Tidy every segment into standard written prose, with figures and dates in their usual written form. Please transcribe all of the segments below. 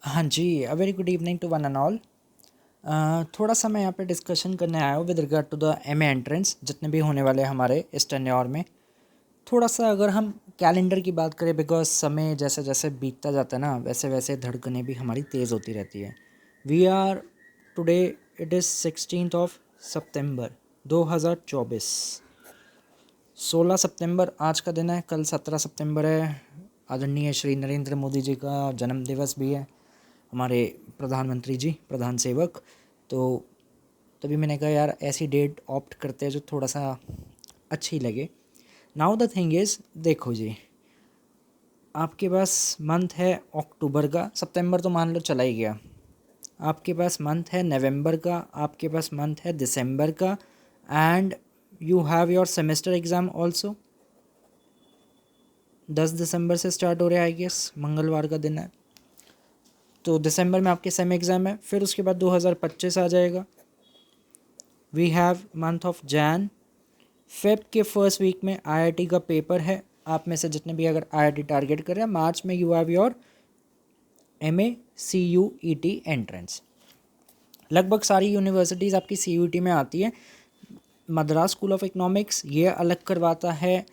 हाँ जी, a very good evening to one and all. थोड़ा सा मैं यहाँ पे डिस्कशन करने आया हूँ with regard to the MA entrance जितने भी होने वाले हैं हमारे इस टेन्योर में। थोड़ा सा अगर हम कैलेंडर की बात करें, बिकॉज समय जैसे जैसे बीतता जाता है ना, वैसे वैसे धड़कनें भी हमारी तेज़ होती रहती है। We are today, it is 16th of September 2024। 16 सितंबर आज का दिन है, कल 17 सितंबर है। आदरणीय श्री नरेंद्र मोदी जी का जन्म दिवस भी है, हमारे प्रधानमंत्री जी, प्रधान सेवक। तो तभी मैंने कहा यार ऐसी डेट ऑप्ट करते हैं जो थोड़ा सा अच्छी लगे। नाउ द थिंग इज़, देखो जी, आपके पास मंथ है अक्टूबर का, सितंबर तो मान लो चला ही गया। आपके पास मंथ है नवंबर का, आपके पास मंथ है दिसंबर का, and you have your semester exam also. 10 दिसंबर से स्टार्ट हो रहा है, आई गेस मंगलवार का दिन है। तो दिसंबर में आपके सेम एग्ज़ाम है, फिर उसके बाद 2025 आ जाएगा। We have month of Jan. Feb के फर्स्ट वीक में आईआईटी का पेपर है। आप में से जितने भी अगर आईआईटी टारगेट कर रहे हैं, मार्च में you have your MA CUET entrance. लगभग सारी यूनिवर्सिटीज़ आपकी सीयूईटी में आती है। मद्रास स्कूल ऑफ इकोनॉमिक्स ये अलग करवाता है,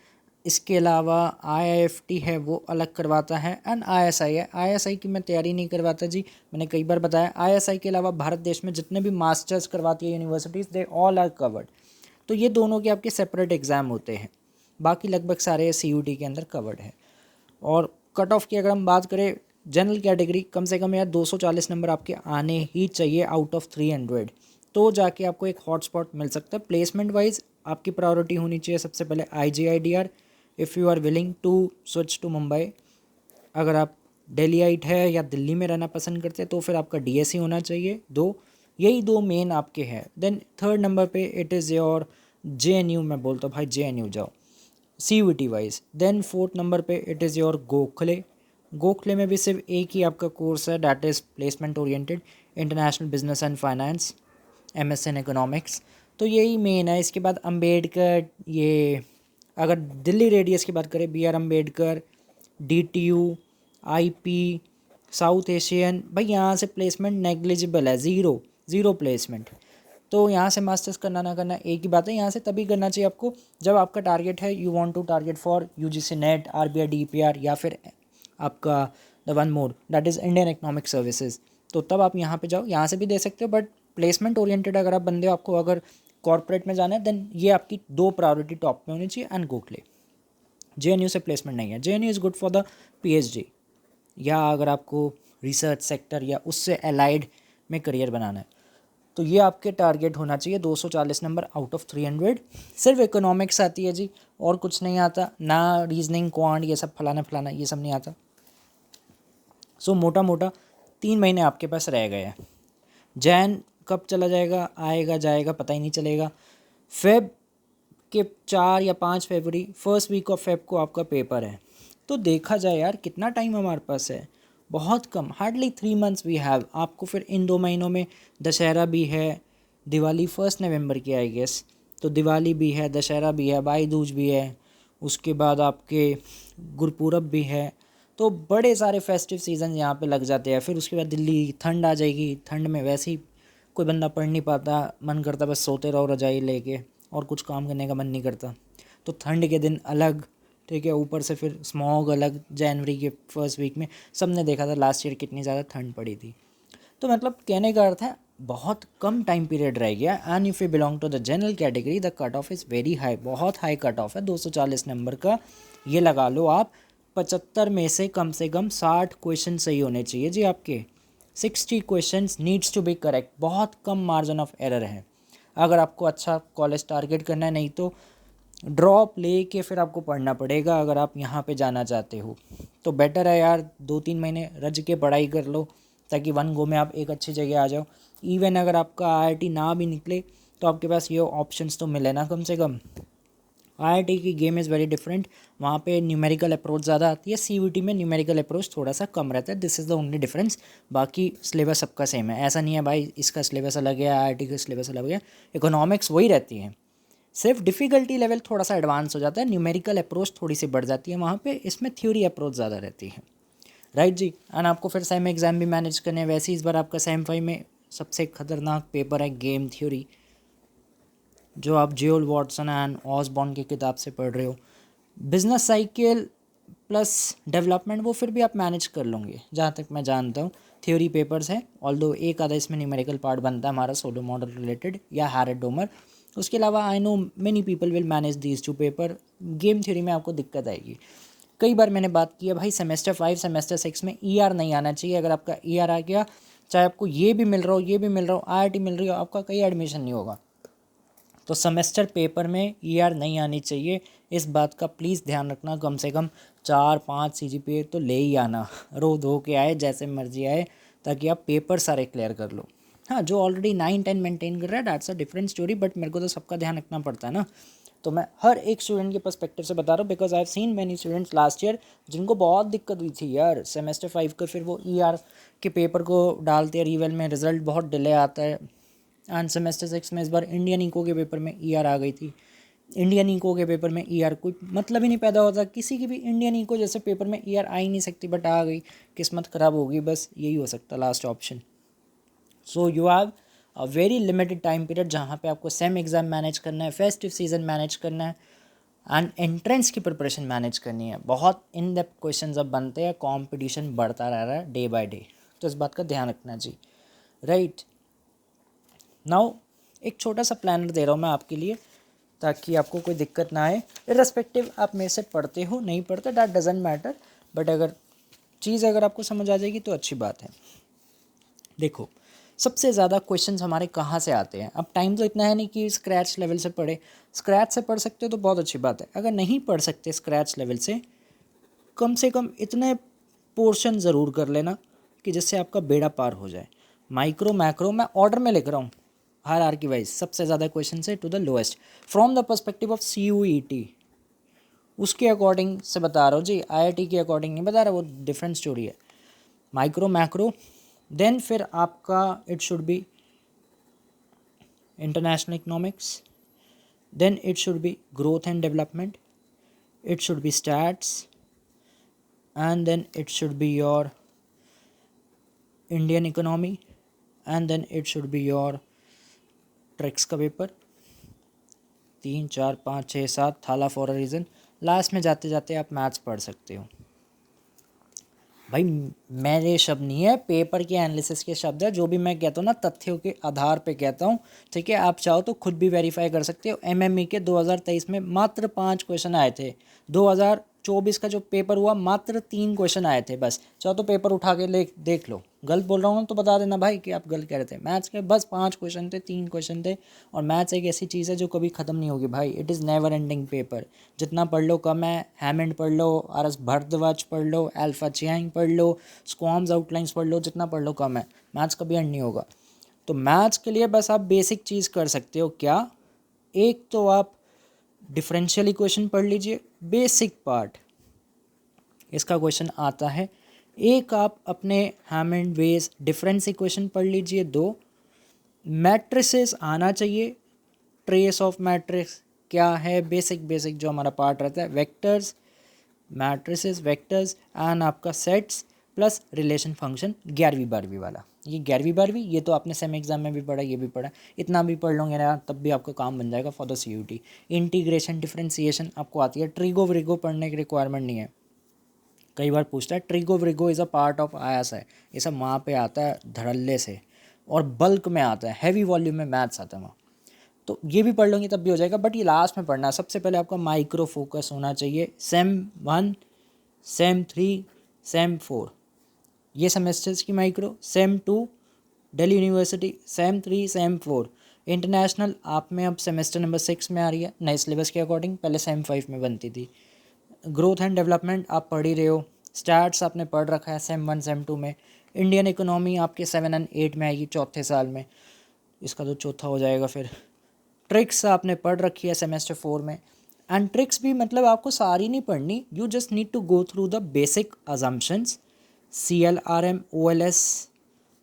इसके अलावा आईआईएफटी है वो अलग करवाता है, एंड आईएसआई है। आईएसआई की मैं तैयारी नहीं करवाता जी, मैंने कई बार बताया। आईएसआई के अलावा भारत देश में जितने भी मास्टर्स करवाती है universities, they all are covered. तो ये दोनों के आपके सेपरेट एग्ज़ाम होते हैं, बाकी लगभग सारे सीयूटी के अंदर कवर्ड है। और कट ऑफ की अगर हम बात करें, जनरल कैटेगरी कम से कम यार 240 नंबर आपके आने ही चाहिए आउट ऑफ 300, तो जाके आपको एक हॉटस्पॉट मिल सकता है। प्लेसमेंट वाइज आपकी प्रायोरिटी होनी चाहिए सबसे पहले IGIDR, if you are willing to switch to Mumbai. अगर आप दिल्लीइट है या दिल्ली में रहना पसंद करते हैं तो फिर आपका DSE होना चाहिए। यही दो मेन आपके हैं। देन थर्ड नंबर पे इट इज़ योर JNU। मैं बोलता हूँ भाई JNU जाओ CUET wise. Then fourth number पे it is your Gokhale. Gokhale में भी सिर्फ एक ही आपका कोर्स है, that is placement oriented, international business and finance, MSc in economics. तो यही मेन है। इसके बाद अम्बेडकर, ये अगर दिल्ली रेडियस की बात करें, BR Ambedkar, DTU, IP, south Asian, भाई यहाँ से प्लेसमेंट नेग्लिजिबल है, ज़ीरो ज़ीरो प्लेसमेंट। तो यहाँ से मास्टर्स करना ना करना एक ही बात है। यहाँ से तभी करना चाहिए आपको जब आपका टारगेट है, you want to target for UGC NET, RBI DPR, या फिर आपका the one more that is Indian economic services. तो तब आप यहाँ पे जाओ, यहाँ से भी दे सकते हो, बट प्लेसमेंट ओरिएंटेड अगर आप बंदे हो, आपको अगर कॉर्पोरेट में जाना है, देन ये आपकी दो प्रायोरिटी टॉप में होनी चाहिए। एंड गोखले, JNU से प्लेसमेंट नहीं है। JNU is good for the PhD, या अगर आपको रिसर्च सेक्टर या उससे अलाइड में करियर बनाना है, तो ये आपके टारगेट होना चाहिए 240 नंबर आउट ऑफ 300। सिर्फ इकोनॉमिक्स आती है जी, और कुछ नहीं आता, ना रीजनिंग, क्वांट, ये सब फलाना फलाना ये सब नहीं आता। सो मोटा मोटा 3 महीने आपके पास रह गए हैं। जैन कब चला जाएगा, आएगा जाएगा पता ही नहीं चलेगा। फेब के 4 या 5 फरवरी, फर्स्ट वीक ऑफ फेब को आपका पेपर है। तो देखा जाए यार कितना टाइम हमारे पास है, बहुत कम, हार्डली 3 मंथ्स वी हैव। आपको फिर इन 2 महीनों में दशहरा भी है, दिवाली 1 नवंबर की आई गेस, तो दिवाली भी है, दशहरा भी है, भाई दूज भी है, उसके बाद आपके गुरपूरब भी है। तो बड़े सारे फेस्टिव सीजन यहाँ पे लग जाते हैं। फिर उसके बाद दिल्ली ठंड आ जाएगी, ठंड में वैसे ही कोई बंदा पढ़ नहीं पाता, मन करता बस सोते रहो रजाई लेके, और कुछ काम करने का मन नहीं करता। तो ठंड के दिन अलग, ठीक है, ऊपर से फिर स्मॉग अलग। जनवरी के फर्स्ट वीक में सबने देखा था लास्ट ईयर कितनी ज़्यादा ठंड पड़ी थी। तो मतलब कहने का अर्थ है बहुत कम टाइम पीरियड रह गया। And if you belong to the general category, the cut off is very high, बहुत हाई कट ऑफ है 240 नंबर का। ये लगा लो आप, 75 में से कम 60 क्वेश्चन सही होने चाहिए जी आपके। 60 question needs to be correct, बहुत कम मार्जिन ऑफ एरर है अगर आपको अच्छा कॉलेज टारगेट करना है। नहीं तो ड्रॉप ले के फिर आपको पढ़ना पड़ेगा अगर आप यहाँ पे जाना चाहते हो। तो बेटर है यार 2-3 महीने रज के पढ़ाई कर लो, ताकि वन गो में आप एक अच्छी जगह आ जाओ। इवन अगर आपका IIT ना भी निकले तो आपके पास ये ऑप्शंस तो मिले ना कम से कम। IIT की गेम इज़ वेरी डिफरेंट, वहाँ पे न्यूमेरिकल अप्रोच ज़्यादा आती है, CUET में न्यूमेरिकल अप्रोच थोड़ा सा कम रहता है। This is the only difference. बाकी सिलेबस सबका सेम है, ऐसा नहीं है भाई इसका सिलेबस अलग है, IIT का सिलेबस अलग है। इकोनॉमिक्स वही रहती है, सिर्फ डिफ़िकल्टी लेवल थोड़ा सा एडवांस हो जाता है, न्यूमेरिकल अप्रोच थोड़ी सी बढ़ जाती है वहाँ पे, इसमें थ्योरी अप्रोच ज़्यादा रहती है। Right ji. एंड आपको फिर सेम एग्ज़ाम भी मैनेज करने हैं। वैसे इस बार आपका सेम 5 में सबसे खतरनाक पेपर है गेम थ्योरी, जो आप जियोल वॉटसन एंड ऑसबॉर्न की किताब से पढ़ रहे हो। बिजनेस साइकिल प्लस डेवलपमेंट वो फिर भी आप मैनेज कर लोगे जहाँ तक मैं जानता हूँ। थ्योरी पेपर्स हैं, ऑल्दो एक आधा इसमें न्यूमेरिकल पार्ट बनता है हमारा सोलो मॉडल रिलेटेड या हैरेड डोमर। उसके अलावा I know many people will manage these two paper. Game theory में आपको दिक्कत आएगी। कई बार मैंने बात की है भाई, सेमेस्टर 5 सेमेस्टर 6 में ईआर नहीं आना चाहिए। अगर आपका ईआर आ गया, चाहे आपको ये भी मिल रहा हो ये भी मिल रहा हो, आईआईटी मिल रही हो, आपका कहीं एडमिशन नहीं होगा। तो सेमेस्टर पेपर में ईआर नहीं आनी चाहिए, इस बात का प्लीज़ ध्यान रखना। कम से कम 4-5 सीजीपीए तो ले ही आना, रो धो के आए जैसे मर्जी आए, ताकि आप पेपर सारे क्लियर कर लो। हाँ, जो ऑलरेडी 9-10 मेंटेन कर रहा है that's a different story, but मेरे को तो सबका ध्यान रखना पड़ता है ना। तो मैं हर एक स्टूडेंट के पर्सपेक्टिव से बता रहा हूँ, because I have seen many students last year जिनको बहुत दिक्कत हुई थी यार सेमेस्टर 5 का। फिर वो ईआर के पेपर को डालते हैं रीवेल में, रिजल्ट बहुत डिले आता है। एंड सेमेस्टर 6 में इस बार इंडियन इको के पेपर में ईआर आ गई थी। इंडियन इको के पेपर में ईआर कोई मतलब ही नहीं पैदा होता किसी की भी। इंडियन इको जैसे पेपर में ईआर आ ही नहीं सकती, बट आ गई, किस्मत ख़राब होगी, बस यही हो सकता last option. So you have a very limited time period जहाँ पे आपको सेम एग्ज़ाम मैनेज करना है, फेस्टिव सीजन मैनेज करना है एंड एंट्रेंस की प्रिपरेशन मैनेज करनी है। बहुत इन डेप्थ क्वेश्चंस अब बनते हैं, कंपटीशन बढ़ता रह रहा है डे बाय डे, तो इस बात का ध्यान रखना जी। राइट नाउ एक छोटा सा प्लानर दे रहा हूँ मैं आपके लिए, ताकि आपको कोई दिक्कत ना आए। इर्रेस्पेक्टिव आप मेरे से पढ़ते हो नहीं पढ़ते दैट डजेंट मैटर, बट अगर आपको समझ आ जाएगी तो अच्छी बात है। देखो, सबसे ज़्यादा क्वेश्चंस हमारे कहाँ से आते हैं। अब टाइम तो इतना है नहीं कि स्क्रैच लेवल से पढ़े। स्क्रैच से पढ़ सकते हो तो बहुत अच्छी बात है। अगर नहीं पढ़ सकते स्क्रैच लेवल से कम इतने पोर्शन ज़रूर कर लेना कि जिससे आपका बेड़ा पार हो जाए। माइक्रो मैक्रो मैं ऑर्डर में लिख रहा हूँ, हायरार्की वाइज, सबसे ज़्यादा क्वेश्चन से to the lowest from the perspective of CUET, उसके अकॉर्डिंग से बता रहा हूँ जी। IIT के अकॉर्डिंग नहीं बता रहा, वो डिफरेंट स्टोरी है। माइक्रो मैक्रो, देन फिर आपका it should B international economics, then it should be growth and development, it should be stats, and then it should be your Indian economy, and then it should be your tricks का paper. 3 4 5 6 7 थाला for a reason. Last में जाते जाते आप maths पढ़ सकते हो। भाई मेरे शब्द नहीं है, पेपर के एनालिसिस के शब्द है। जो भी मैं कहता हूँ ना तथ्यों के आधार पे कहता हूँ, ठीक है। आप चाहो तो खुद भी वेरीफाई कर सकते हो। MME के 2023 में मात्र 5 क्वेश्चन आए थे। 2024 का जो पेपर हुआ मात्र 3 क्वेश्चन आए थे बस। चाहो तो पेपर उठा के देख लो। गलत बोल रहा हूँ तो बता देना भाई कि आप गलत कह रहे थे। मैथ्स के बस 5 क्वेश्चन थे, 3 क्वेश्चन थे। और मैथ्स एक ऐसी चीज़ है जो कभी ख़त्म नहीं होगी भाई। It is never ending paper. जितना पढ़ लो कम है। हैमंड पढ़ लो, RS भारद्वाज पढ़ लो, अल्फा चियांग पढ़ लो, स्क्वाम्स आउटलाइंस पढ़ लो, जितना पढ़ लो कम है। मैथ्स कभी एंड नहीं होगा। तो मैथ्स के लिए बस आप बेसिक चीज़ कर सकते हो क्या, एक तो आप डिफरेंशियल इक्वेशन पढ़ लीजिए, बेसिक पार्ट इसका क्वेश्चन आता है। एक आप अपने हैमंड वेज डिफरेंस इक्वेशन पढ़ लीजिए। 2 मैट्रिसेस आना चाहिए, ट्रेस ऑफ मैट्रिक्स क्या है, बेसिक जो हमारा पार्ट रहता है। वेक्टर्स, मैट्रिसेस, वेक्टर्स एंड आपका सेट्स प्लस रिलेशन फंक्शन 11वीं 12वीं वाला। ये 11वीं 12वीं ये तो आपने सेम एग्जाम में भी पढ़ा, ये भी पढ़ा। इतना भी पढ़ लोगे ना तब भी आपका काम बन जाएगा for the CUT। Integration differentiation आपको आती है। ट्रिगो व्रिगो पढ़ने की रिक्वायरमेंट नहीं है। कई बार पूछता है ट्रिगो व्रिगो इज़ अ पार्ट ऑफ आयास है, ये सब वहाँ पे आता है धड़ल्ले से और बल्क में आता है, हैवी वॉल्यूम में मैथ्स आता है वहाँ। तो ये भी पढ़ लोगे तब भी हो जाएगा, बट ये लास्ट में पढ़ना है। सबसे पहले आपका माइक्रो फोकस होना चाहिए। सेम 1, सेम 3, सेम 4 ये सेमेस्टर्स की micro. Same 2 Delhi university, same 3, same 4 international आप में अब सेमेस्टर नंबर 6 में आ रही है नए सिलेबस के अकॉर्डिंग, पहले सेम 5 में बनती थी। ग्रोथ एंड डेवलपमेंट आप पढ़ ही रहे हो। स्टैट्स आपने पढ़ रखा है सेम 1 सेम 2 में। इंडियन इकोनॉमी आपके 7 और 8 में आएगी चौथे साल में, इसका तो चौथा हो जाएगा फिर। ट्रिक्स आपने पढ़ रखी है सेमेस्टर 4 में। एंड ट्रिक्स भी मतलब आपको सारी नहीं पढ़नी, you just need to go through the basic assumptions, CLRM, OLS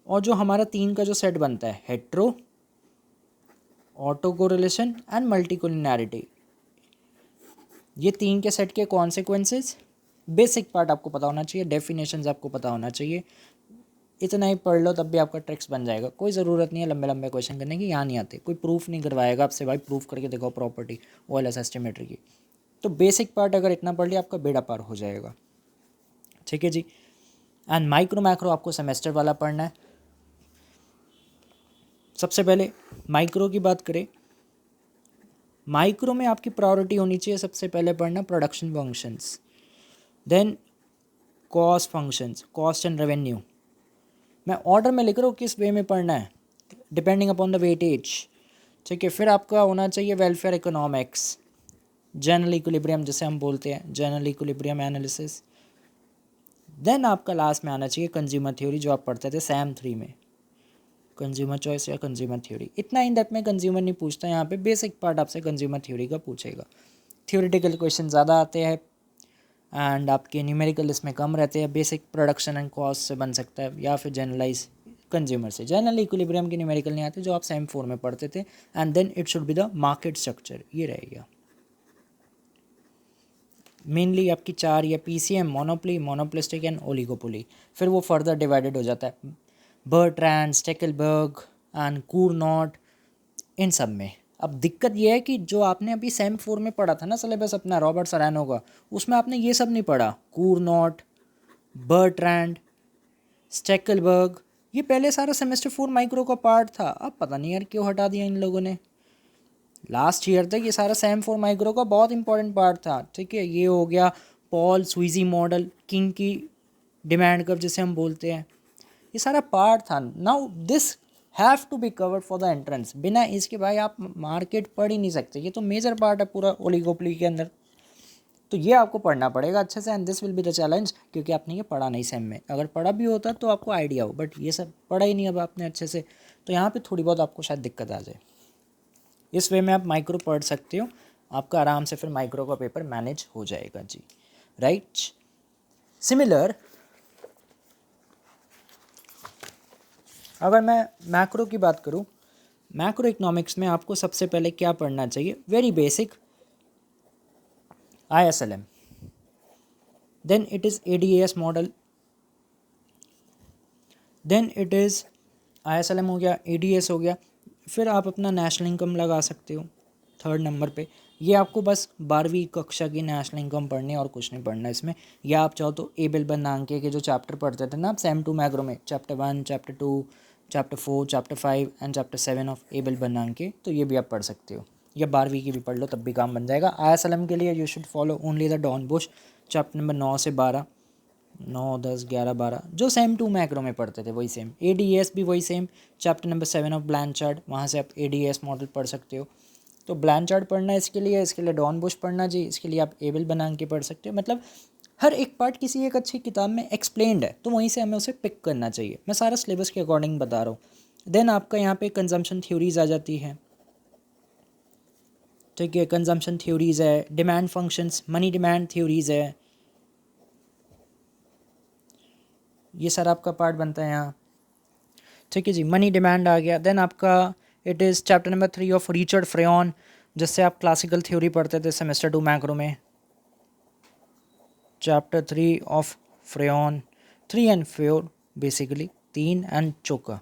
और जो हमारा 3 का जो सेट बनता है, hetero, auto correlation and multicollinearity. ये 3 के सेट के कॉन्सिक्वेंसेस, बेसिक पार्ट आपको पता होना चाहिए, डेफिनेशंस आपको पता होना चाहिए। इतना ही पढ़ लो तब भी आपका ट्रिक्स बन जाएगा। कोई ज़रूरत नहीं है लंबे लंबे क्वेश्चन करने की, यहाँ नहीं आते, कोई प्रूफ नहीं करवाएगा आपसे भाई प्रूफ करके देखो प्रॉपर्टी OLS एस्टिमेटर की। तो बेसिक पार्ट अगर इतना पढ़ लिया आपका बेड़ा पार हो जाएगा, ठीक है जी। एंड माइक्रो मैक्रो आपको सेमेस्टर वाला पढ़ना है। सबसे पहले माइक्रो की बात करें, माइक्रो में आपकी प्रायोरिटी होनी चाहिए सबसे पहले पढ़ना production functions, then cost functions, cost and revenue. मैं ऑर्डर में लिख रहा हूँ किस वे में पढ़ना है, डिपेंडिंग अपॉन द वेटेज, ठीक है। फिर आपका होना चाहिए वेलफेयर इकोनॉमिक्स, जनरल इक्विलिब्रियम जिसे हम बोलते हैं, जनरल इक्विलिब्रियम एनालिसिस। देन आपका लास्ट में आना चाहिए कंज्यूमर थ्योरी, जो आप पढ़ते थे सैम 3 में, कंज्यूमर चॉइस या कंज्यूमर थ्योरी। इतना इन डेप्थ में कंज्यूमर नहीं पूछता, यहाँ पे बेसिक पार्ट आपसे कंज्यूमर थ्योरी का पूछेगा। थ्योरेटिकल क्वेश्चन ज़्यादा आते हैं एंड आपके न्यूमेरिकल इसमें कम रहते हैं। बेसिक प्रोडक्शन एंड कॉस्ट से बन सकता है या फिर जनरलाइज कंज्यूमर से। जनरल इक्विलिब्रियम के न्यूमेरिकल नहीं आते जो आप सैम 4 में पढ़ते थे। And then it should be the market structure, ये रहेगा मेनली आपकी 4 या PCM, monopoly, monopolistic and oligopoly. फिर वो फर्दर डिवाइडेड हो जाता है बर्ट्रैंड, स्टेकलबर्ग एंड कूरनॉट, इन सब में। अब दिक्कत ये है कि जो आपने अभी सैम 4 में पढ़ा था ना सिलेबस अपना रॉबर्ट सरानो का, उसमें आपने ये सब नहीं पढ़ा, कूरनॉट, बर्ट्रैंड, स्टेकलबर्ग, ये पहले सारा सेमेस्टर 4 माइक्रो का पार्ट था। अब पता नहीं यार क्यों हटा दिया इन लोगों ने। लास्ट ईयर तक ये सारा सैम 4 माइक्रो का बहुत इंपॉर्टेंट पार्ट था, ठीक है। ये हो गया पॉल स्वीजी मॉडल, किंग की डिमांड कर्व जिसे हम बोलते हैं, ये सारा पार्ट था। Now this have to be covered for the entrance, बिना इसके भाई आप मार्केट पढ़ ही नहीं सकते। ये तो मेजर पार्ट है पूरा ओलिगोपोली के अंदर, तो ये आपको पढ़ना पड़ेगा अच्छे से। And this will be the challenge, क्योंकि आपने ये पढ़ा नहीं सैम में। अगर पढ़ा भी होता तो आपको आइडिया हो, बट ये सब पढ़ा ही नहीं अब आपने अच्छे से, तो यहाँ पे थोड़ी बहुत आपको शायद दिक्कत आ जाए। इस वे में आप माइक्रो पढ़ सकते हो, आपका आराम से फिर माइक्रो का पेपर मैनेज हो जाएगा जी, राइट। सिमिलर अगर मैं मैक्रो की बात करूं, मैक्रो इकोनॉमिक्स में आपको सबसे पहले क्या पढ़ना चाहिए, very basic ISLM, then it is ADAS model, then it is ISLM हो गया, ADS हो गया। फिर आप अपना नेशनल इनकम लगा सकते हो 3rd नंबर पे। ये आपको बस 12वीं कक्षा की नेशनल इनकम पढ़नी है और कुछ नहीं पढ़ना इसमें। या आप चाहो तो एबेल बर्नांके के जो चैप्टर पढ़ते थे ना आप सैम 2 मैक्रो में, chapter 1, chapter 2, chapter 4, chapter 5 and chapter 7 of Abel बर्नांके, तो ये भी आप पढ़ सकते हो। या 12वीं की भी पढ़ लो तब भी काम बन जाएगा। ISLM के लिए you should follow only the Dornbusch, chapter number 9 से 12, 9, 10, 11, 12 जो सैम 2 मैक्रो में पढ़ते थे वही सेम। ADS भी वही सेम, चैप्टर नंबर 7 ऑफ ब्लैंचार्ड, वहाँ से आप ADS मॉडल पढ़ सकते हो। तो ब्लैंचार्ड पढ़ना है इसके लिए डॉन बुश पढ़ना जी, इसके लिए आप एबेल बना के पढ़ सकते हो। मतलब हर एक पार्ट किसी एक अच्छी किताब में एक्सप्लेन्ड है, तो वहीं से हमें उसे पिक करना चाहिए। मैं सारा सिलेबस के अकॉर्डिंग बता रहा हूँ। देन आपका यहाँ पे कंजम्पशन थ्योरीज आ जाती है, ठीक है। कंजम्पशन थ्योरीज है, demand functions, money demand theories है, ये सारा आपका पार्ट बनता है यहाँ, ठीक है जी। मनी डिमांड आ गया। देन आपका it is chapter number 3 of Richard Froyen, जिससे आप क्लासिकल थ्योरी पढ़ते थे सेमेस्टर 2 मैक्रो में। Chapter 3 of Froyen, 3 and 4 basically, 3 and चोका,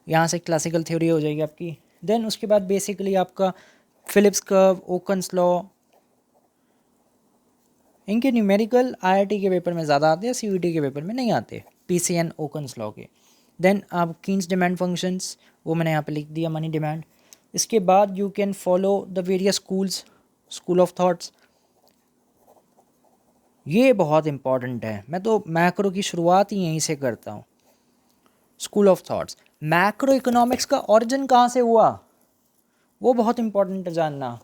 यहाँ से क्लासिकल थ्योरी हो जाएगी आपकी। देन उसके बाद बेसिकली आपका फिलिप्स कर्व, ओकन्स लॉ, इनके न्यूमेरिकल IIT के पेपर में ज़्यादा आते हैं, CUET के पेपर में नहीं आते, PC एंड ओकन्स लॉ के। देन आप कीन्स डिमांड फंक्शंस, वो मैंने यहाँ पे लिख दिया, मनी डिमांड। इसके बाद you can follow the various schools, school of thoughts, ये बहुत इंपॉर्टेंट है। मैं तो मैक्रो की शुरुआत ही यहीं से करता हूँ। School of thoughts, macro economics का ऑरिजिन कहाँ से हुआ, वो बहुत इंपॉर्टेंट है जानना।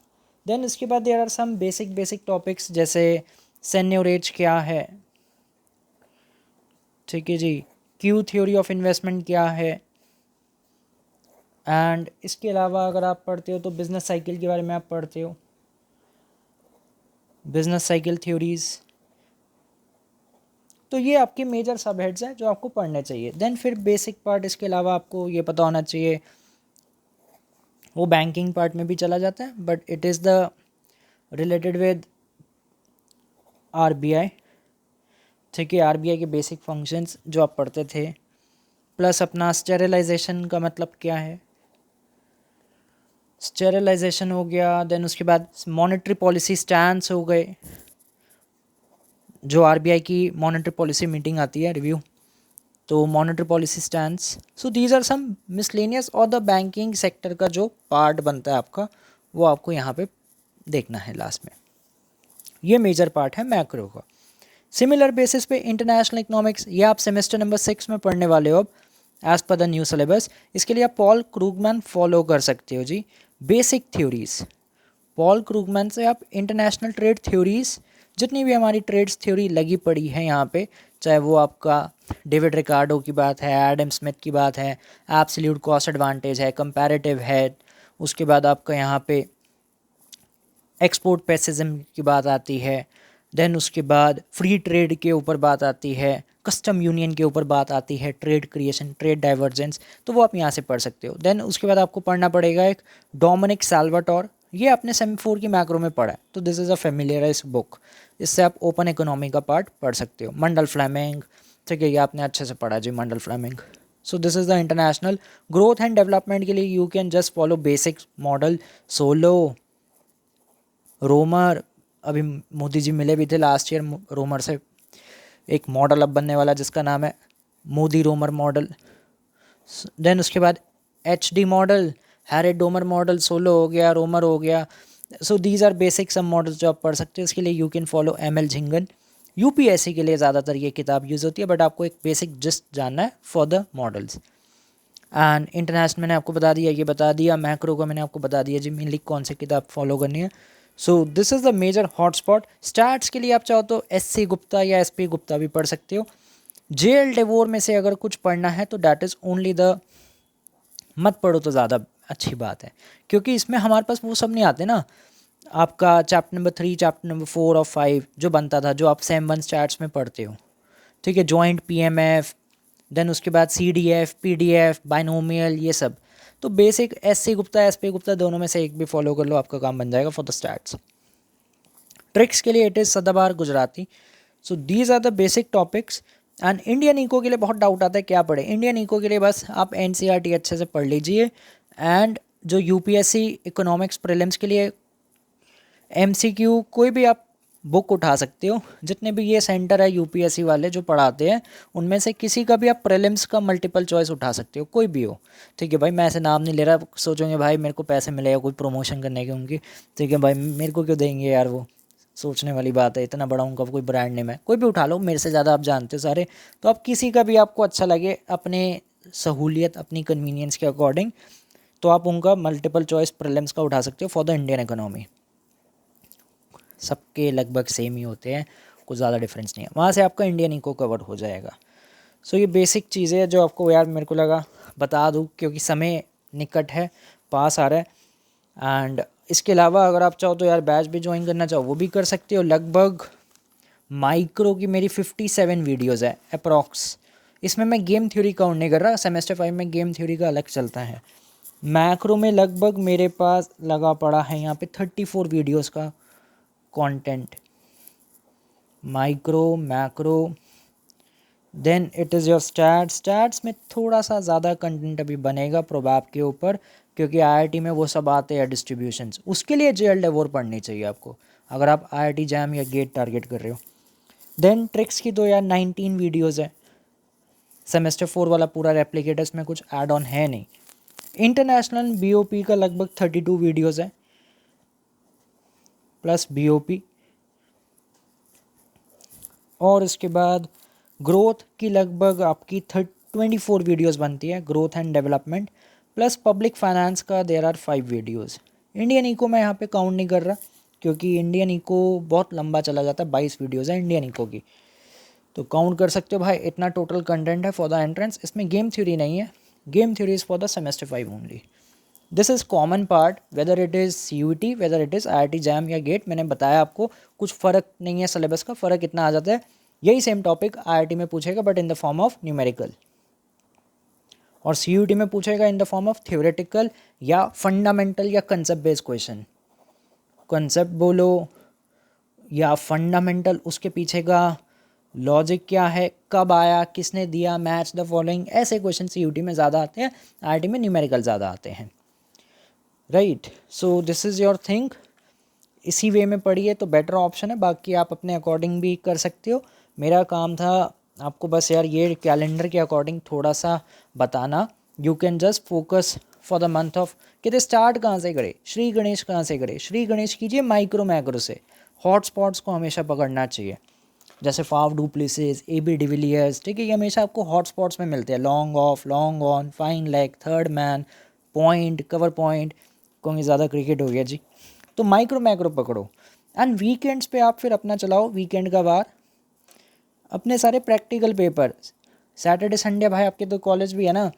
देन इसके बाद there are some basic topics, जैसे सेन्योरेज क्या है, ठीक है जी, क्यू थ्योरी ऑफ इन्वेस्टमेंट क्या है। एंड इसके अलावा अगर आप पढ़ते हो तो बिजनेस साइकिल के बारे में आप पढ़ते हो, बिजनेस साइकिल थ्योरीज। तो ये आपके मेजर सब हेड्स हैं जो आपको पढ़ने चाहिए। देन फिर बेसिक पार्ट इसके अलावा आपको ये पता होना चाहिए, वो बैंकिंग पार्ट में भी चला जाता है, but it is the related with RBI, ठीक है, आरबीआई के बेसिक फंक्शंस जो आप पढ़ते थे, प्लस अपना स्टेरिलाइजेशन का मतलब क्या है, स्टेरिलाइजेशन हो गया। देन उसके बाद मॉनेटरी पॉलिसी स्टैंड्स हो गए, जो आरबीआई की मॉनेटरी पॉलिसी मीटिंग आती है रिव्यू, तो monetary policy stands. So these are some miscellaneous और द बैंकिंग सेक्टर का जो पार्ट बनता है आपका, वो आपको यहाँ पे देखना है लास्ट में। ये मेजर पार्ट है मैक्रो का। सिमिलर बेसिस पे इंटरनेशनल इकोनॉमिक्स, ये आप सेमेस्टर नंबर 6 में पढ़ने वाले हो अब as per the new syllabus. इसके लिए आप पॉल क्रूगमैन फॉलो कर सकते हो जी। बेसिक थ्योरीज, पॉल क्रूगमैन से आप इंटरनेशनल ट्रेड थ्योरीज, जितनी भी हमारी ट्रेड्स थ्योरी लगी पड़ी है यहाँ पे, चाहे वो आपका डेविड रिकार्डो की बात है, एडम स्मिथ की बात है, एब्सोल्यूट कॉस्ट एडवांटेज है, कंपैरेटिव है, उसके बाद आपका यहाँ पे एक्सपोर्ट पैसिज्म की बात आती है, देन उसके बाद फ्री ट्रेड के ऊपर बात आती है, कस्टम यूनियन के ऊपर बात आती है, ट्रेड क्रिएशन, ट्रेड डाइवर्जेंस, तो वो आप यहाँ से पढ़ सकते हो। देन उसके बाद आपको पढ़ना पड़ेगा एक डोमिनिक साल्वाटोर, ये आपने सेमी 4 की मैक्रो में पढ़ा है, तो this is a familiarise book, इससे आप ओपन इकोनॉमी का पार्ट पढ़ सकते हो। मंडल फ्लेमिंग, ठीक है, ये आपने अच्छे से पढ़ा जी, Mundell Fleming. So this is the international growth and development के लिए you can just follow basic model, Solow, Romer. अभी मोदी जी मिले भी थे लास्ट ईयर रोमर से, एक मॉडल अब बनने वाला जिसका नाम है मोदी रोमर मॉडल। देन उसके बाद HD model, Harrod Domar model, Solow हो गया, रोमर हो गया। So these are basic some models जो आप पढ़ सकते हो। इसके लिए you can follow ML Jhingan. UPSC के लिए ज़्यादातर ये किताब यूज़ होती है, बट आपको एक बेसिक जस्ट जानना है for the models. And international मैंने आपको बता दिया, ये बता दिया, मैक्रो का मैंने आपको बता दिया जी मेनली कौन सी किताब फॉलो करनी है। So this is the major hotspot. Starts के लिए आप चाहो तो SC गुप्ता या SP गुप्ता भी पढ़ सकते हो। JL डेवोर में से अगर कुछ पढ़ना है तो डैट इज़ ओनली द, मत पढ़ो तो ज़्यादा अच्छी बात है, क्योंकि इसमें हमारे पास वो सब नहीं आते ना। आपका चैप्टर नंबर 3, चैप्टर नंबर 4 और 5 जो बनता था, जो आप सेम 1 स्टार्ट्स में पढ़ते हो, ठीक है, जॉइंट PMF, देन उसके बाद CDF, PDF, बाइनोमियल, ये सब। तो basic SC Gupta, SP Gupta दोनों में से एक भी फॉलो कर लो, आपका काम बन जाएगा फॉर द स्टार्ट्स। ट्रिक्स के लिए इट इज़ सदाबहार Gujarati. So these are the basic topics. And Indian eco के लिए बहुत डाउट आता है क्या पढ़े। इंडियन इको के लिए बस आप NCERT अच्छे से पढ़ लीजिए। एंड जो UPSC इकोनॉमिक्स प्रीलिम्स के लिए MCQ, कोई भी आप बुक उठा सकते हो, जितने भी ये सेंटर है UPSC वाले जो पढ़ाते हैं, उनमें से किसी का भी आप प्रीलिम्स का मल्टीपल चॉइस उठा सकते हो, कोई भी हो, ठीक है भाई। मैं ऐसे नाम नहीं ले रहा, सोचोगे भाई मेरे को पैसे मिलेगा कोई प्रमोशन करने के उनकी, ठीक है भाई, मेरे को क्यों देंगे यार, वो सोचने वाली बात है, इतना बड़ा उनका कोई ब्रांड नेम है, कोई भी उठा लो, मेरे से ज़्यादा आप जानते हो सारे, तो आप किसी का भी आपको अच्छा लगे अपने सहूलियत, अपनी कन्वीनियंस के अकॉर्डिंग, तो आप उनका मल्टीपल चॉइस प्रीलिम्स का उठा सकते हो फॉर द इंडियन इकोनॉमी। सबके लगभग सेम ही होते हैं, कुछ ज़्यादा डिफरेंस नहीं है, वहाँ से आपका इंडियन इको कवर हो जाएगा। सो ये बेसिक चीज़ें हैं जो आपको यार मेरे को लगा बता दूँ, क्योंकि समय निकट है, पास आ रहा है। एंड इसके अलावा अगर आप चाहो तो यार बैच भी ज्वाइन करना चाहो वो भी कर सकते हो। लगभग माइक्रो की मेरी 57 वीडियोज़ है अप्रॉक्स। इसमें मैं गेम थ्योरी काउंट नहीं कर रहा, सेमेस्टर 5 में गेम थ्योरी का अलग चलता है। मैक्रो में लगभग मेरे पास लगा पड़ा है यहाँ पे 34 वीडियोज़ का content, micro, macro, then it is your stats में थोड़ा सा ज़्यादा कंटेंट अभी बनेगा प्रोबैब के ऊपर, क्योंकि IIT में वो सब आते हैं डिस्ट्रीब्यूशंस, उसके लिए JL डेवोर पढ़नी चाहिए आपको अगर आप IIT जैम या गेट टारगेट कर रहे हो। देन ट्रिक्स की तो यार 19 वीडियोज़ है, सेमेस्टर 4 वाला पूरा रेप्लिकेट है, इसमें कुछ ऐड ऑन है नहीं। इंटरनेशनल BOP का लगभग 32 वीडियोज़ है प्लस BOP, और इसके बाद ग्रोथ की लगभग आपकी 24 वीडियोज़ बनती है, growth and development, plus public finance का there are 5 videos. Indian eco मैं यहाँ पे काउंट नहीं कर रहा, क्योंकि इंडियन इको बहुत लंबा चला जाता है, 22 वीडियोज़ है इंडियन इको की, तो काउंट कर सकते हो भाई, इतना टोटल कंटेंट है फॉर द एंट्रेंस। इसमें गेम थ्योरी नहीं है, game theory is for the semester 5 only. This is common part, whether it is CUET, whether it is IIT jam या गेट। मैंने बताया आपको कुछ फ़र्क नहीं है सिलेबस का, फ़र्क इतना आ जाता है, यही सेम टॉपिक IIT में पूछेगा but in the form of numerical, और CUET में पूछेगा in the form of theoretical या फंडामेंटल या कंसेप्ट बेस्ड क्वेश्चन। कंसेप्ट बोलो या फंडामेंटल, उसके पीछे का लॉजिक क्या है, कब आया, किसने दिया, मैच द फॉलोइंग, ऐसे क्वेश्चन CUT में ज़्यादा आते हैं, IIT में न्यूमेरिकल ज़्यादा आते हैं, right. So this is your thing, इसी वे में पढ़िए तो बेटर ऑप्शन है, बाकी आप अपने अकॉर्डिंग भी कर सकते हो। मेरा काम था आपको बस यार ये कैलेंडर के अकॉर्डिंग थोड़ा सा बताना। You can just focus for the month of, कहते स्टार्ट कहाँ से करे, श्री गणेश कहाँ से करे, श्री गणेश कीजिए माइक्रो मैक्रो से। हॉटस्पॉट्स को हमेशा पकड़ना चाहिए, जैसे फाव डुप्लेसिस, AB डिविलियर्स, ठीक है, ये हमेशा आपको हॉटस्पॉट्स में मिलते हैं। Long off, long on, fine leg, third man, point, cover point, कहोंगे ज़्यादा क्रिकेट हो गया जी, तो माइक्रो मैक्रो पकड़ो। एंड वीकेंड्स पे आप फिर अपना चलाओ, वीकेंड का बार अपने सारे प्रैक्टिकल पेपर। सैटरडे संडे भाई आपके तो कॉलेज भी है ना,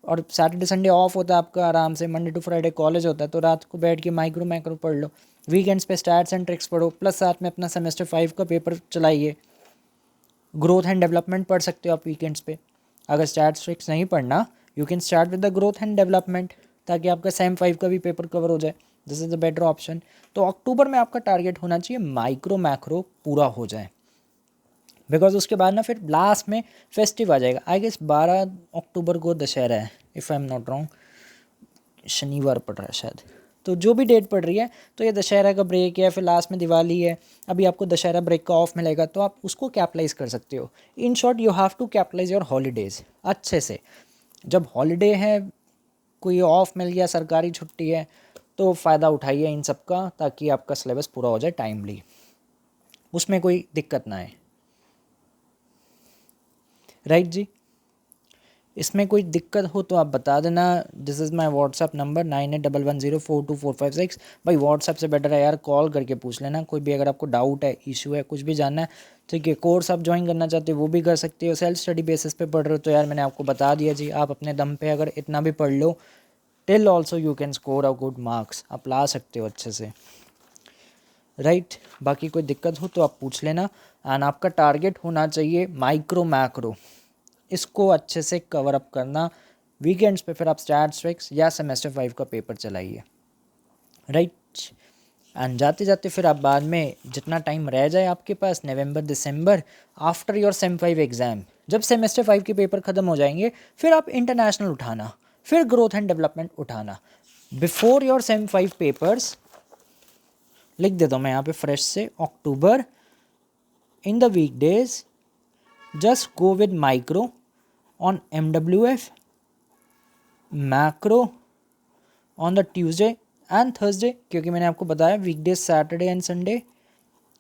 और सैटरडे संडे ऑफ होता है आपका आराम से, मंडे टू फ्राइडे कॉलेज होता है, तो रात को बैठ के माइक्रो मैक्रो पढ़ लो, वीकेंड्स पे स्टैट्स एंड ट्रिक्स पढ़ो, प्लस साथ में अपना सेमेस्टर 5 का पेपर चलाइए। ग्रोथ एंड डेवलपमेंट पढ़ सकते हो आप वीकेंड्स पे। अगर स्टैट्स ट्रिक्स नहीं पढ़ना, you can start with the growth and development, ताकि आपका सेम 5 का भी पेपर कवर हो जाए। This is the better option. तो अक्टूबर में आपका टारगेट होना चाहिए माइक्रो मैक्रो पूरा हो जाए, बिकॉज उसके बाद ना फिर लास्ट में फेस्टिव आ जाएगा। आई गेस 12 अक्टूबर को दशहरा है, if I am not wrong, शनिवार पड़ रहा है शायद, तो जो भी डेट पड़ रही है, तो ये दशहरा का ब्रेक है, फिर लास्ट में दिवाली है, अभी आपको दशहरा ब्रेक का ऑफ मिलेगा, तो आप उसको कैपिटलाइज कर सकते हो। In short you have to capitalize your holidays अच्छे से। जब हॉलीडे है, कोई ऑफ मिल गया, सरकारी छुट्टी है, तो फ़ायदा उठाइए इन सब का, ताकि आपका सिलेबस पूरा हो जाए टाइमली, उसमें कोई दिक्कत ना आए, राइट जी। इसमें कोई दिक्कत हो तो आप बता देना। This is my WhatsApp number 9811042456। भाई व्हाट्सअप से बेटर है यार, कॉल करके पूछ लेना कोई भी, अगर आपको डाउट है, इशू है, कुछ भी जानना है, ठीक है। कोर्स आप ज्वाइन करना चाहते हो वो भी कर सकते हो, सेल्फ स्टडी बेसिस पे पढ़ रहे हो तो यार मैंने आपको बता दिया जी, आप अपने दम पे अगर इतना भी पढ़ लो, till also you can score a good marks, आप ला सकते हो अच्छे से, राइट। बाकी कोई दिक्कत हो तो आप पूछ लेना। एंड आपका टारगेट होना चाहिए माइक्रो मैक्रो, इसको अच्छे से कवर अप करना। वीकेंड्स पे फिर आप स्टैट्स ट्रिक्स या सेमेस्टर 5 का पेपर चलाइए, राइट। एंड जाते जाते फिर आप बाद में जितना टाइम रह जाए आपके पास, नवंबर दिसंबर, आफ्टर योर सेम 5 एग्ज़ाम, जब सेमेस्टर 5 के पेपर ख़त्म हो जाएंगे, फिर आप इंटरनेशनल उठाना, फिर ग्रोथ एंड डेवलपमेंट उठाना। बिफोर योर सेम 5 पेपर्स लिख देता हूँ मैं यहाँ पे फ्रेश से, October, in the weekdays just go with micro on MWF, macro on the Tuesday and Thursday, क्योंकि मैंने आपको बताया weekdays Saturday and Sunday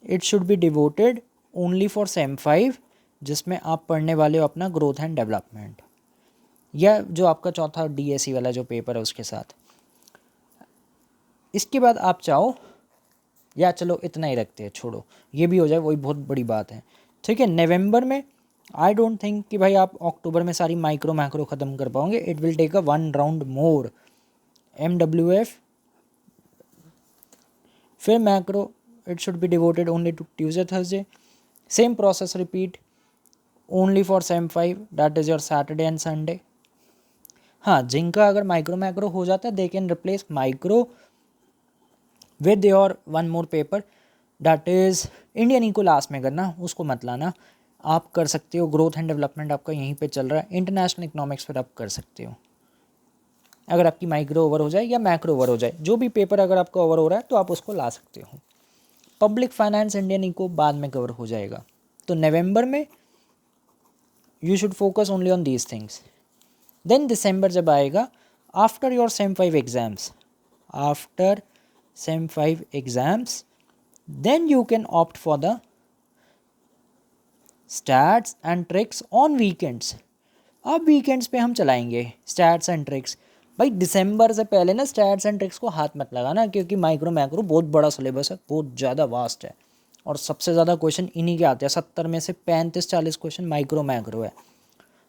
it should be devoted only for same 5, जिसमें आप पढ़ने वाले हो अपना ग्रोथ एंड डेवलपमेंट, या जो आपका चौथा DSE वाला जो पेपर है उसके साथ। इसके बाद आप चाहो, या चलो इतना ही रखते हैं, छोड़ो ये भी हो जाए, वही बहुत बड़ी बात है, ठीक है। नवंबर में आई डोंट थिंक कि भाई आप अक्टूबर में सारी माइक्रो मैक्रो ख़त्म कर पाओगे, it will take a 1 round more, MWF फिर macro, it should be devoted only to Tuesday Thursday, same process repeat only for same 5, that is your Saturday and Sunday. हाँ, जिनका अगर माइक्रो मैक्रो हो जाता है, they can replace micro with your 1 more paper, that is Indian eco, last में करना, उसको मत लाना। आप कर सकते हो, ग्रोथ एंड डेवलपमेंट आपका यहीं पे चल रहा है, इंटरनेशनल इकोनॉमिक्स पर आप कर सकते हो, अगर आपकी माइक्रो ओवर हो जाए या मैक्रो ओवर हो जाए, जो भी पेपर अगर आपका ओवर हो रहा है तो आप उसको ला सकते हो। पब्लिक फाइनेंस, इंडियन इको बाद में कवर हो जाएगा। तो नवंबर में you should focus only on these things. Then दिसंबर जब आएगा, after your sem 5 exams, after sem 5 exams, then you can opt for the stats and tricks on weekends. अब वीकेंड्स पे हम चलाएंगे स्टैट्स एंड ट्रिक्स। भाई दिसंबर से पहले ना स्टैट्स एंड ट्रिक्स को हाथ मत लगाना, क्योंकि माइक्रो मैक्रो बहुत बड़ा सिलेबस है, बहुत ज़्यादा वास्ट है, और सबसे ज़्यादा क्वेश्चन इन्हीं के आते हैं। 70 में से 35-40 क्वेश्चन माइक्रो मैक्रो है,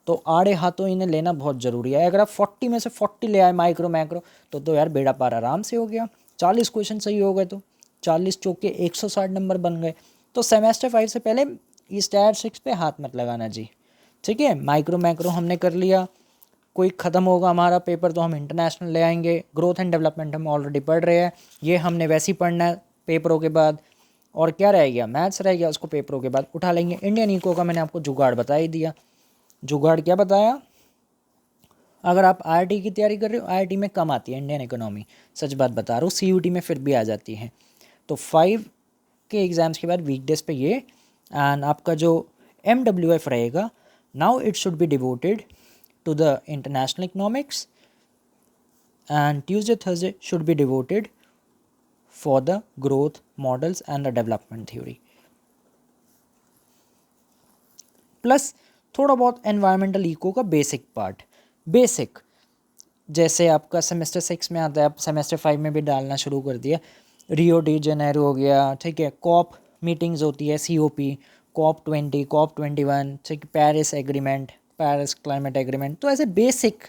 तो आड़े हाथों इन्हें लेना बहुत ज़रूरी है। अगर आप 40 में से 40 ले आए माइक्रो मैक्रो, तो यार बेड़ा पार आराम से हो गया। 40 क्वेश्चन सही हो गए तो 40 चौके 160 नंबर बन गए। तो सेमेस्टर 5 से पहले ये स्टैट 6 पे हाथ मत लगाना जी, ठीक है। माइक्रो मैक्रो हमने कर लिया, कोई ख़त्म होगा हमारा पेपर तो हम इंटरनेशनल ले आएंगे। ग्रोथ एंड डेवलपमेंट हम ऑलरेडी पढ़ रहे हैं, ये हमने वैसे ही पढ़ना है पेपरों के बाद। और क्या रह गया, मैथ्स रह गया, उसको पेपरों के बाद उठा लेंगे। इंडियन इको का मैंने आपको जुगाड़ बता ही दिया। जुगाड़ क्या बताया, अगर आप आईआईटी की तैयारी कर रहे हो, आईआईटी में कम आती है इंडियन इकोनॉमी, सच बात बता रहा हूँ, सीयूटी में फिर भी आ जाती है। तो 5 के एग्ज़ाम्स के बाद वीकडेज पे ये, एंड आपका जो MWF रहेगा, now it should be devoted to the international economics, and Tuesday Thursday should be devoted for the growth models and the development theory, plus थोड़ा बहुत एनवायरमेंटल इको का बेसिक पार्ट। बेसिक जैसे आपका semester 6 में आता है, आप सेमेस्टर 5 में भी डालना शुरू कर दिया। रियो डी जेनेरो हो गया, ठीक है, कॉप मीटिंग्स होती है, COP, COP20, COP21, ठीक, Paris agreement, Paris climate agreement, तो ऐसे बेसिक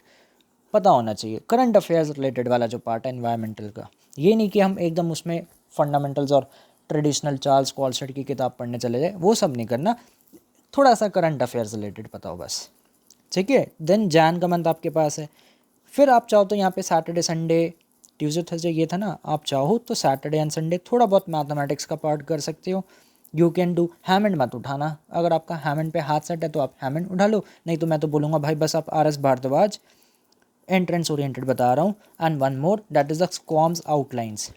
पता होना चाहिए। करंट अफेयर्स रिलेटेड वाला जो पार्ट है एनवायरमेंटल का, ये नहीं कि हम एकदम उसमें फंडामेंटल्स और ट्रेडिशनल चार्ल्स कॉलसेट की किताब पढ़ने चले जाए, वो सब नहीं करना, थोड़ा सा करंट अफेयर्स रिलेटेड पता हो बस, ठीक है। देन जैन का मंथ आपके पास है। फिर आप चाहो तो यहाँ पे सैटरडे संडे ट्यूसडे थर्सडे ये था ना, आप चाहो तो सैटरडे एंड संडे थोड़ा बहुत मैथमेटिक्स का पार्ट कर सकते हो। यू कैन डू, हैमंड मत उठाना, अगर आपका हैमंड पे हाथ सेट है तो आप हैमंड उठा लो, नहीं तो मैं तो बोलूँगा भाई बस आप RS भारद्वाज एंट्रेंस ओरिएंटेड बता रहा हूँ, and one more that is the scoms outlines,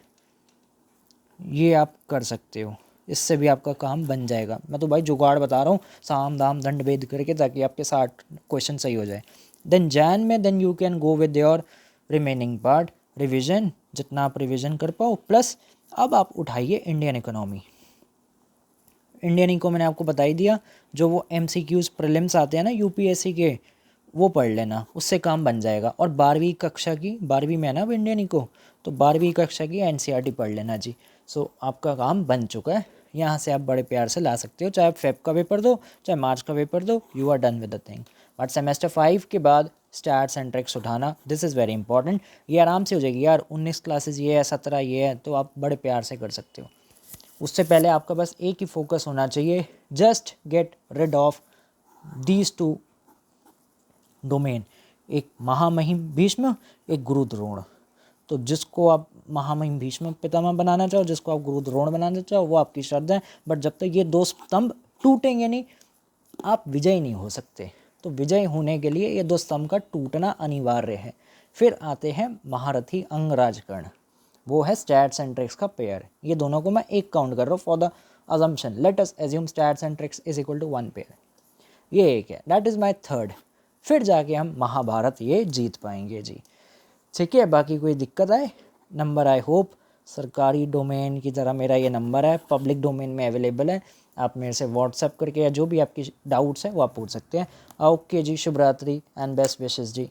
ये आप कर सकते हो, इससे भी आपका काम बन जाएगा। मैं तो भाई जुगाड़ बता रहा हूँ, साम दाम दंड भेद करके, ताकि आपके 60 क्वेश्चन सही हो जाए। देन जैन में then you can go with your remaining part, revision, जितना आप रिविजन कर पाओ, प्लस अब आप उठाइए इंडियन इकोनॉमी। इंडियन इको मैंने आपको बता ही दिया, जो वो MCQs प्रीलिम्स आते हैं ना UPSC के, वो पढ़ लेना, उससे काम बन जाएगा। और 12वीं कक्षा की, 12वीं में है ना अब इंडियन इको, तो 12वीं कक्षा की NCERT पढ़ लेना जी। सो आपका काम बन चुका है, यहाँ से आप बड़े प्यार से ला सकते हो, चाहे आप फेब का पेपर दो, चाहे मार्च का पेपर दो, you are done with the thing. But semester 5 के बाद स्टैट्स एंड ट्रिक्स उठाना, दिस इज़ वेरी इंपॉर्टेंट। ये आराम से हो जाएगी यार, 19 क्लासेज ये है, 17 ये है, तो आप बड़े प्यार से कर सकते हो। उससे पहले आपका बस एक ही फोकस होना चाहिए, just get rid of these 2 domain, एक महामहिम भीष्म, एक गुरु द्रोण। तो जिसको आप महामहिम भीष्म पितामह बनाना चाहो, जिसको आप गुरु द्रोण बनाना चाहो, वो आपकी श्रद्धा है, बट जब तक ये 2 स्तंभ टूटेंगे नहीं, आप विजयी नहीं हो सकते। तो विजयी होने के लिए ये 2 स्तंभ का टूटना अनिवार्य है। फिर आते हैं महारथी अंगराज कर्ण, वो है स्टैट्स एंड ट्रिक्स का पेयर। ये दोनों को मैं एक काउंट कर रहा हूँ for the assumption, let us assume stats and tricks is equal to 1 pair, ये एक है, दैट इज़ माई थर्ड। फिर जाके हम महाभारत ये जीत पाएंगे जी, ठीक है। बाकी कोई दिक्कत आए, नंबर आई होप सरकारी डोमेन की तरह मेरा ये नंबर है, पब्लिक डोमेन में अवेलेबल है, आप मेरे से व्हाट्सएप करके या जो भी आपकी डाउट्स हैं वो आप पूछ सकते हैं। ओके जी, शुभ रात्रि एंड बेस्ट विशेस जी।